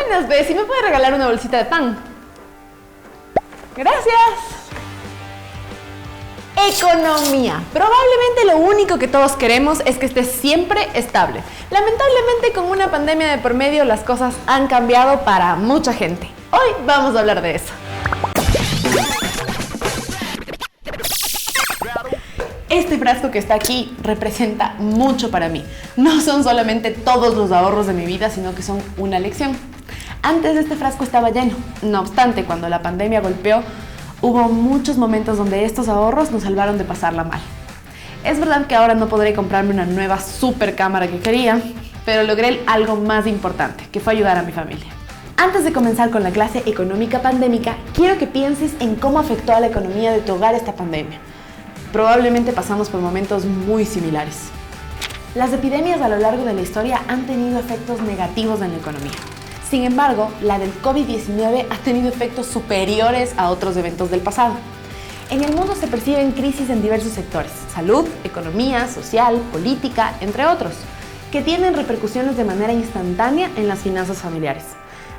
Buenas, Bessie, ¿me puede regalar una bolsita de pan? Gracias. Economía. Probablemente lo único que todos queremos es que esté siempre estable. Lamentablemente, con una pandemia de por medio, las cosas han cambiado para mucha gente. Hoy vamos a hablar de eso. Este frasco que está aquí representa mucho para mí. No son solamente todos los ahorros de mi vida, sino que son una lección. Antes este frasco estaba lleno. No obstante, cuando la pandemia golpeó, hubo muchos momentos donde estos ahorros nos salvaron de pasarla mal. Es verdad que ahora no podré comprarme una nueva super cámara que quería, pero logré algo más importante, que fue ayudar a mi familia. Antes de comenzar con la clase económica pandémica, quiero que pienses en cómo afectó a la economía de tu hogar esta pandemia. Probablemente pasamos por momentos muy similares. Las epidemias a lo largo de la historia han tenido efectos negativos en la economía. Sin embargo, la del COVID-19 ha tenido efectos superiores a otros eventos del pasado. En el mundo se perciben crisis en diversos sectores: salud, economía, social, política, entre otros, que tienen repercusiones de manera instantánea en las finanzas familiares.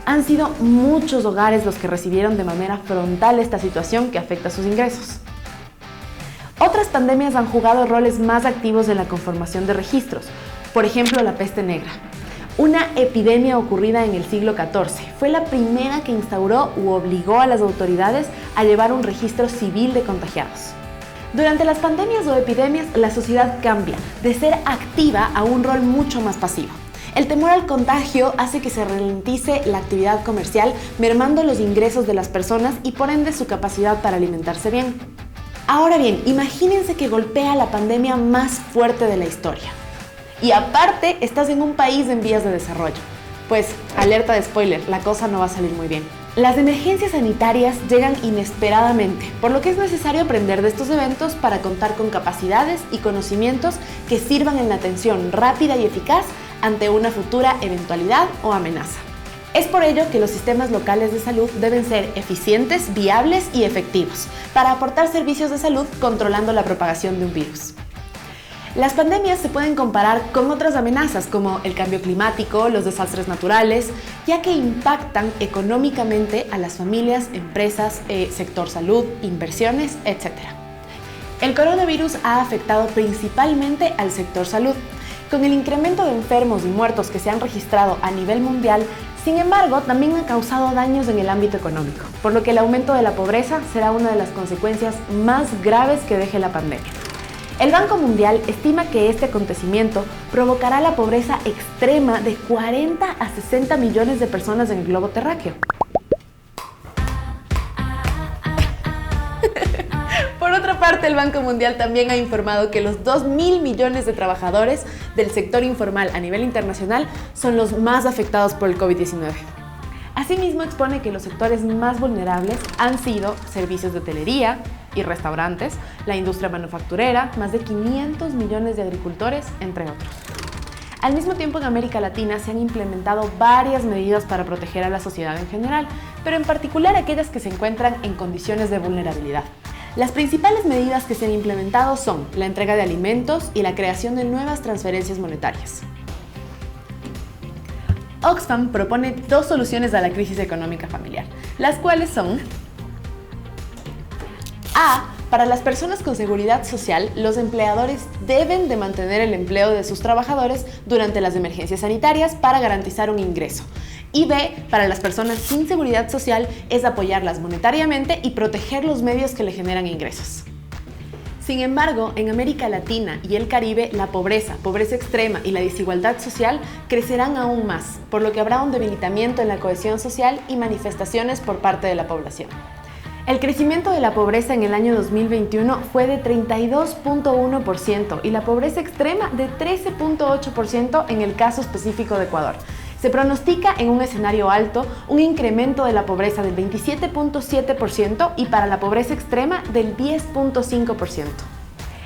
Han sido muchos hogares los que recibieron de manera frontal esta situación que afecta a sus ingresos. Otras pandemias han jugado roles más activos en la conformación de registros, por ejemplo la peste negra. Una epidemia ocurrida en el siglo XIV fue la primera que instauró u obligó a las autoridades a llevar un registro civil de contagiados. Durante las pandemias o epidemias, la sociedad cambia de ser activa a un rol mucho más pasivo. El temor al contagio hace que se ralentice la actividad comercial, mermando los ingresos de las personas y por ende su capacidad para alimentarse bien. Ahora bien, imagínense que golpea la pandemia más fuerte de la historia. Y aparte, estás en un país en vías de desarrollo. Pues, alerta de spoiler, la cosa no va a salir muy bien. Las emergencias sanitarias llegan inesperadamente, por lo que es necesario aprender de estos eventos para contar con capacidades y conocimientos que sirvan en la atención rápida y eficaz ante una futura eventualidad o amenaza. Es por ello que los sistemas locales de salud deben ser eficientes, viables y efectivos para aportar servicios de salud controlando la propagación de un virus. Las pandemias se pueden comparar con otras amenazas como el cambio climático, los desastres naturales, ya que impactan económicamente a las familias, empresas, sector salud, inversiones, etc. El coronavirus ha afectado principalmente al sector salud. Con el incremento de enfermos y muertos que se han registrado a nivel mundial, sin embargo, también ha causado daños en el ámbito económico, por lo que el aumento de la pobreza será una de las consecuencias más graves que deje la pandemia. El Banco Mundial estima que este acontecimiento provocará la pobreza extrema de 40 a 60 millones de personas en el globo terráqueo. Por otra parte, el Banco Mundial también ha informado que los 2.000 millones de trabajadores del sector informal a nivel internacional son los más afectados por el COVID-19. Asimismo, expone que los sectores más vulnerables han sido servicios de hotelería y restaurantes, la industria manufacturera, más de 500 millones de agricultores, entre otros. Al mismo tiempo, en América Latina se han implementado varias medidas para proteger a la sociedad en general, pero en particular aquellas que se encuentran en condiciones de vulnerabilidad. Las principales medidas que se han implementado son la entrega de alimentos y la creación de nuevas transferencias monetarias. Oxfam propone dos soluciones a la crisis económica familiar, las cuales son: A. Para las personas con seguridad social, los empleadores deben de mantener el empleo de sus trabajadores durante las emergencias sanitarias para garantizar un ingreso. Y B. Para las personas sin seguridad social, es apoyarlas monetariamente y proteger los medios que le generan ingresos. Sin embargo, en América Latina y el Caribe, la pobreza extrema y la desigualdad social crecerán aún más, por lo que habrá un debilitamiento en la cohesión social y manifestaciones por parte de la población. El crecimiento de la pobreza en el año 2021 fue de 32.1% y la pobreza extrema de 13.8% en el caso específico de Ecuador. Se pronostica en un escenario alto un incremento de la pobreza del 27.7% y para la pobreza extrema del 10.5%.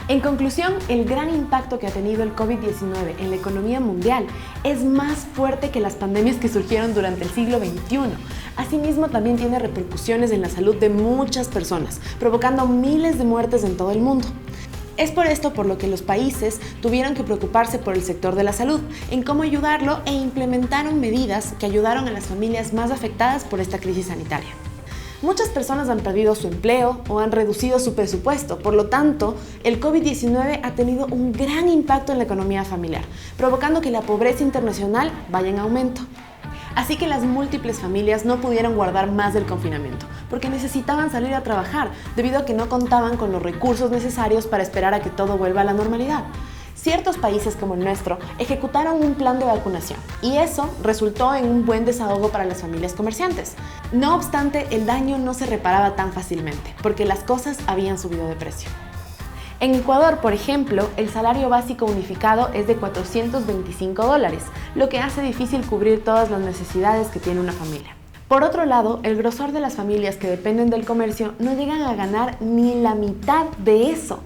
En conclusión, el gran impacto que ha tenido el COVID-19 en la economía mundial es más fuerte que las pandemias que surgieron durante el siglo XXI. Asimismo, también tiene repercusiones en la salud de muchas personas, provocando miles de muertes en todo el mundo. Es por esto por lo que los países tuvieron que preocuparse por el sector de la salud, en cómo ayudarlo e implementaron medidas que ayudaron a las familias más afectadas por esta crisis sanitaria. Muchas personas han perdido su empleo o han reducido su presupuesto, por lo tanto, el COVID-19 ha tenido un gran impacto en la economía familiar, provocando que la pobreza internacional vaya en aumento. Así que las múltiples familias no pudieron guardar más del confinamiento, porque necesitaban salir a trabajar, debido a que no contaban con los recursos necesarios para esperar a que todo vuelva a la normalidad. Ciertos países como el nuestro ejecutaron un plan de vacunación y eso resultó en un buen desahogo para las familias comerciantes. No obstante, el daño no se reparaba tan fácilmente, porque las cosas habían subido de precio. En Ecuador, por ejemplo, el salario básico unificado es de $425, lo que hace difícil cubrir todas las necesidades que tiene una familia. Por otro lado, el grosor de las familias que dependen del comercio no llegan a ganar ni la mitad de eso.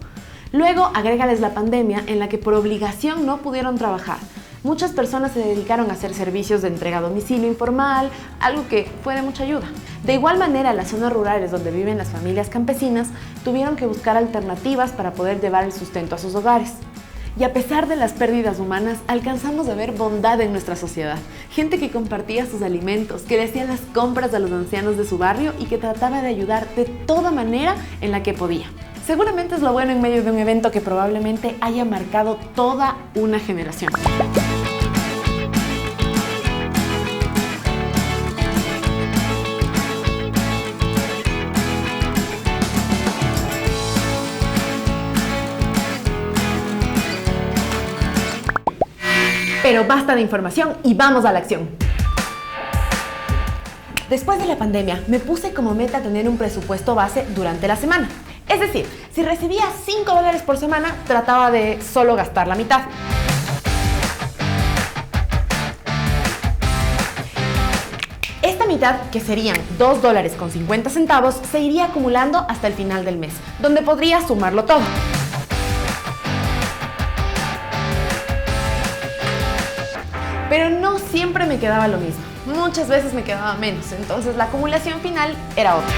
Luego, agrégales la pandemia en la que por obligación no pudieron trabajar. Muchas personas se dedicaron a hacer servicios de entrega a domicilio informal, algo que fue de mucha ayuda. De igual manera, las zonas rurales donde viven las familias campesinas tuvieron que buscar alternativas para poder llevar el sustento a sus hogares. Y a pesar de las pérdidas humanas, alcanzamos a ver bondad en nuestra sociedad. Gente que compartía sus alimentos, que le hacía las compras a los ancianos de su barrio y que trataba de ayudar de toda manera en la que podía. Seguramente es lo bueno en medio de un evento que probablemente haya marcado toda una generación. Pero basta de información y vamos a la acción. Después de la pandemia, me puse como meta tener un presupuesto base durante la semana. Es decir, si recibía $5 por semana, trataba de solo gastar la mitad. Esta mitad, que serían $2.50, se iría acumulando hasta el final del mes, donde podría sumarlo todo. Pero no siempre me quedaba lo mismo. Muchas veces me quedaba menos, entonces la acumulación final era otra.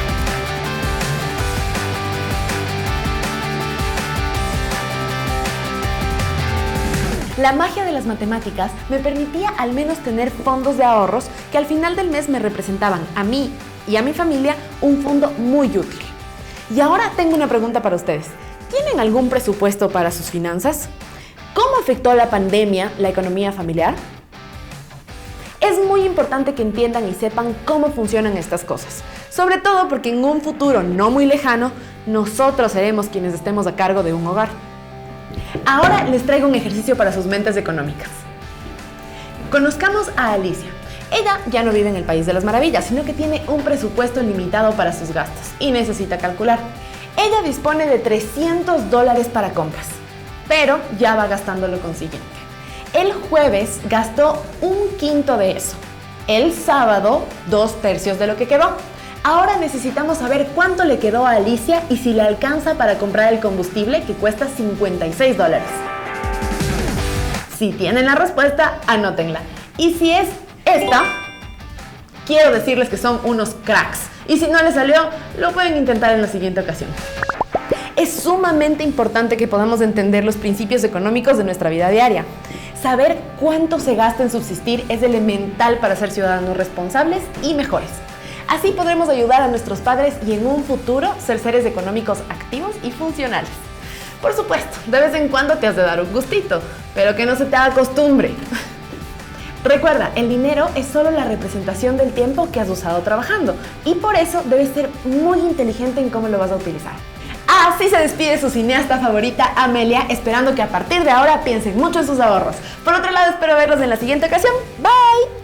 La magia de las matemáticas me permitía al menos tener fondos de ahorros que al final del mes me representaban a mí y a mi familia un fondo muy útil. Y ahora tengo una pregunta para ustedes. ¿Tienen algún presupuesto para sus finanzas? ¿Cómo afectó la pandemia la economía familiar? Es muy importante que entiendan y sepan cómo funcionan estas cosas, sobre todo porque en un futuro no muy lejano, nosotros seremos quienes estemos a cargo de un hogar. Ahora les traigo un ejercicio para sus mentes económicas. Conozcamos a Alicia. Ella ya no vive en el País de las Maravillas, sino que tiene un presupuesto limitado para sus gastos y necesita calcular. Ella dispone de $300 para compras, pero ya va gastando lo consiguiente. El jueves gastó 1/5 de eso. El sábado, 2/3 de lo que quedó. Ahora necesitamos saber cuánto le quedó a Alicia y si le alcanza para comprar el combustible que cuesta $56. Si tienen la respuesta, anótenla. Y si es esta, quiero decirles que son unos cracks. Y si no les salió, lo pueden intentar en la siguiente ocasión. Es sumamente importante que podamos entender los principios económicos de nuestra vida diaria. Saber cuánto se gasta en subsistir es elemental para ser ciudadanos responsables y mejores. Así podremos ayudar a nuestros padres y en un futuro ser seres económicos activos y funcionales. Por supuesto, de vez en cuando te has de dar un gustito, pero que no se te haga costumbre. Recuerda, el dinero es solo la representación del tiempo que has usado trabajando y por eso debes ser muy inteligente en cómo lo vas a utilizar. Así se despide su cineasta favorita, Amelia, esperando que a partir de ahora piensen mucho en sus ahorros. Por otro lado, espero verlos en la siguiente ocasión. Bye.